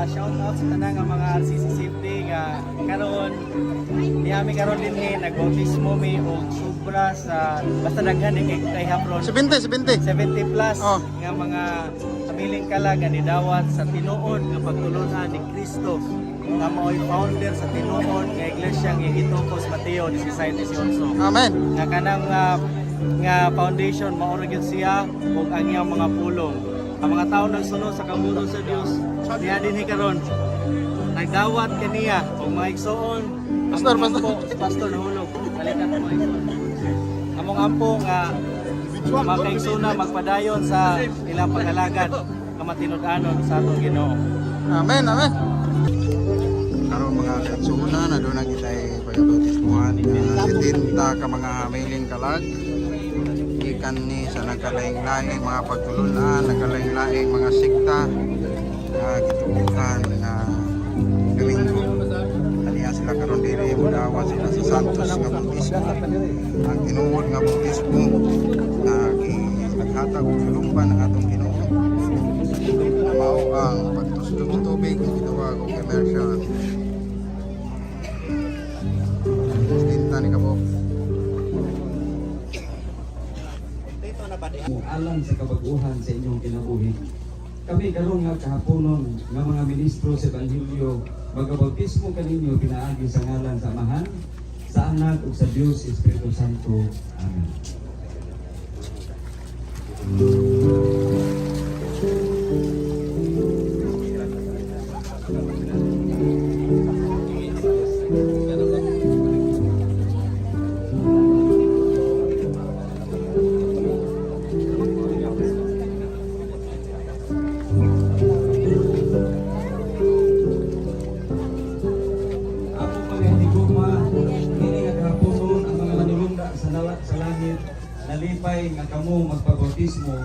shout out sa tanang nga mga RCC safety nga karon niyami karon din nagbautismo mi og sobra sa basta daghan kay hapron 70 plus Oh. nga mga pamiling kalag nga nidawat sa tinuod nga pagtulungan ni Kristo nga mao'y founder sa tinuod nga iglesia nga Hitokos Mateo 16-18. Amen. Nga kanang nga foundation mao ra gyud siya ug ang iyang mga pulong. Ang mga tao nagsunod sa kabuto sa Dios niya dinhi karon nagdawat kaniya og mga igsoon. Pastor. Pastor nahulog balikan mo igsoon. Among ampo nga mga kaigsuna magpadayon sa ilang pangalagad nga matinud-anon sa atong Ginoo. Amen. Karon mga katsuna na doon na kita pagabautismuhan na 70 ka mga mailing kalag ikan ni sa nagkalaing-laing mga pagtulunan, nagkalaing-laing mga sikta gitubukan nga Domingo. Kaniya sila karon diri mudawa sila sa Santos nga bautismo. Ang tinuod nga bautismo na naghatag og tulumban ang atong Ginoo. Mao ang pagtusdog ng tubig gitawag og immersion. Tinta ni kabok. Alang sa kabaguhan sa inyong kinabuhi. Kami karon nga kahaponon nga mga ministro sa Ebanghelyo magabautismo kaninyo pinaagi sa ngalan sa Amahan, sa Anak ug sa Dios Espiritu Santo. Amen. Nalipay nga kamo magpabautismo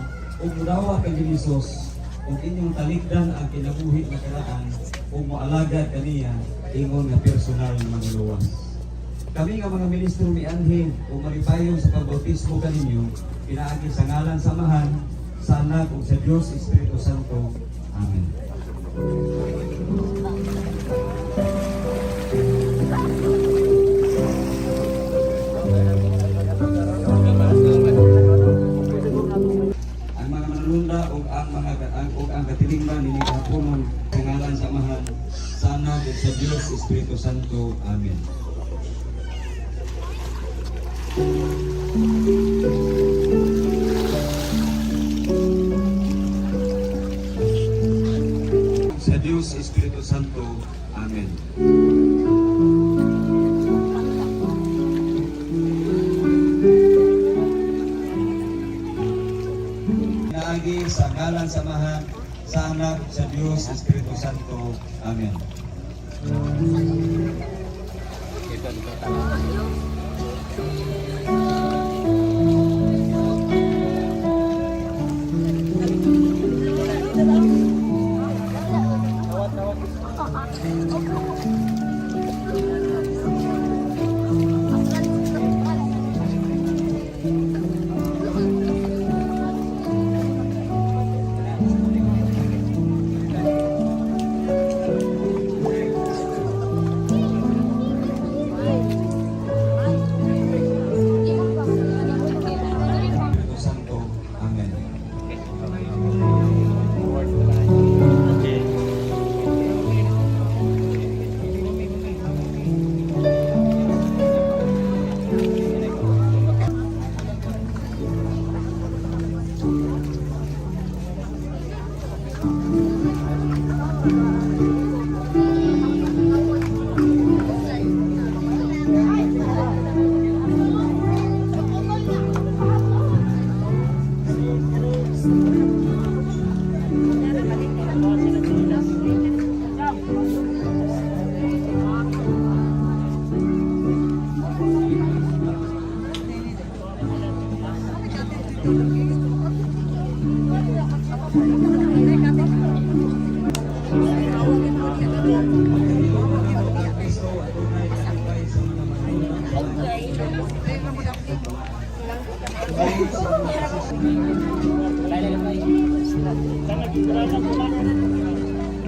ug mudawa kay Hesus ug inyong talikdan ang kinabuhi nga karaan ug moalagad kaniya ingon nga personal nga manluluwas. Kami nga mga ministro mianhin ug malipayon sa pagbautismo kaninyo pinaagi sa ngalan sa Amahan, sa Anak ug sa Dios Espiritu Santo. Amen. ang katilingban ni kapunon sa ngalan sa Amahan, sa Anak ug sa Dios Espiritu Santo. Amen. Sa Dios Espiritu Santo. Amen. Naagi sa ngalan sa Amahan, sa Anak, sa Diyos, Espiritu Santo. Amen.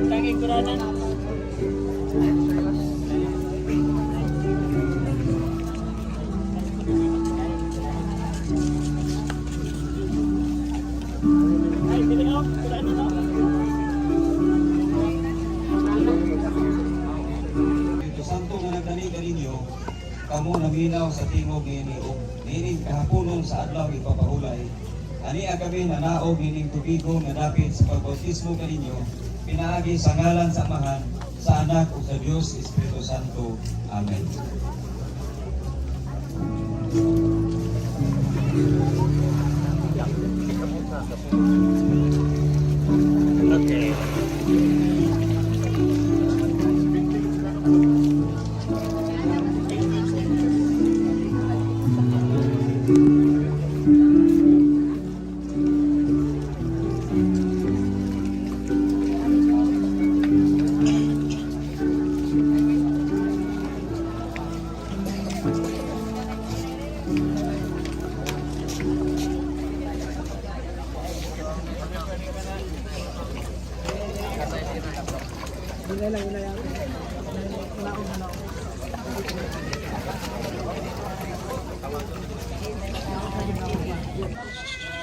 Tanging kurana. Ay, dili oh, kurana no. Ito santo nga nagdani ganinyo, kamo naminaw sa tingog ni o nining kahaponon sa adlaw ipapahulay. Ani kami nanaog nining tubigo nga dapit sa pagbautismo kaninyo, pinaagi sa ngalan sa Amahan, sa Anak ug sa Dios Espiritu Santo. Amen. Okay.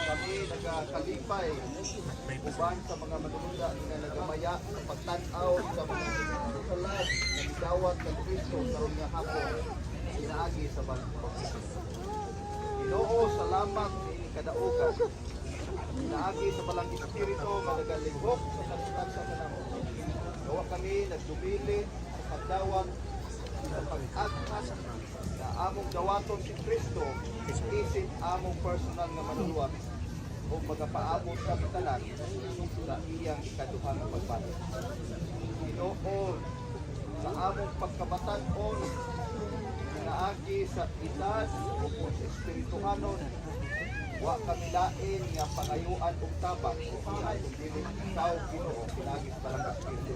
Kami nagakalipay uban sa mga manununda nga nagamaya sa pagtan-aw sa mga kalag nga gidawat ng Kristo karon nga hapon inaagi sa baptismo. Ginoo, salamat ni kadaugan. Inaagi sa balang espiritu nga nagalihok sa kasutan sa kanamo. Gawa kami nagdumili sa pagdawat sa pag-aghat na among dawaton si Kristo isip among personal nga manuluwat o magapaabot kami tanan sa iyang ikaduhang nga pagbati. Ginoo, sa among pagkabatan-on naagi sa edad o sa espirituhanon, wa kami lain nga pangayuan og tabak o dili ikaw Ginoo pinagis parang espiritu.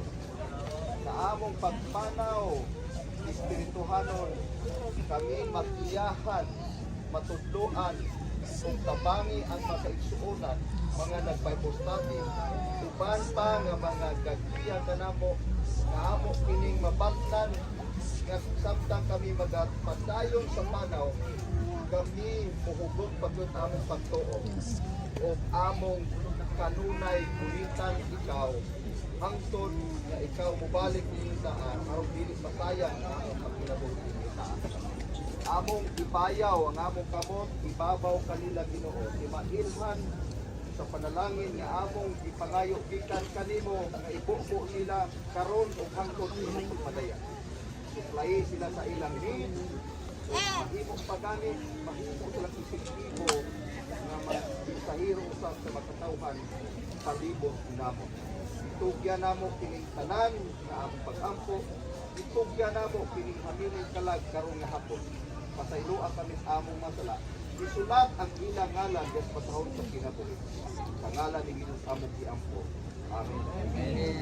Sa among pagpanaw espirituhanon, kami mag-iyahan, matudloan ug tabangi ang makaigsuonan mga nag-Bible study uban pa nga mga gagbiya kanamo nga amo kining mabantlan nga samtang kami magpadayon sa panaw kami muhugot pagod among pagtuo o among kanunay ulitan ikaw hangtod nga ikaw mubalik ni saan aron dili masayang ang pagkinabuhi ni saan. Among ipayaw ang among kamot ibabaw kanila Ginoo imailhan sa panalangin nga among ipangayo gikan kanimo nga ibubo nila karon ug hangtod sa pagpadayon. Suplay sila sa ilang needs o mahimong pagani mahimo silang isiptibo nga magsahiro usab sa makatawhan palibot namo. Itugyan namo kining tanan nga among pag-ampo, itugyan namo kining hamiling kalag karon nga hapon. Pasayloa kami sa among masala. Isulat ang ilang ngalan des patahon sa kinabuhi. Sa ngalan ni Ginoo among giampo. Amen.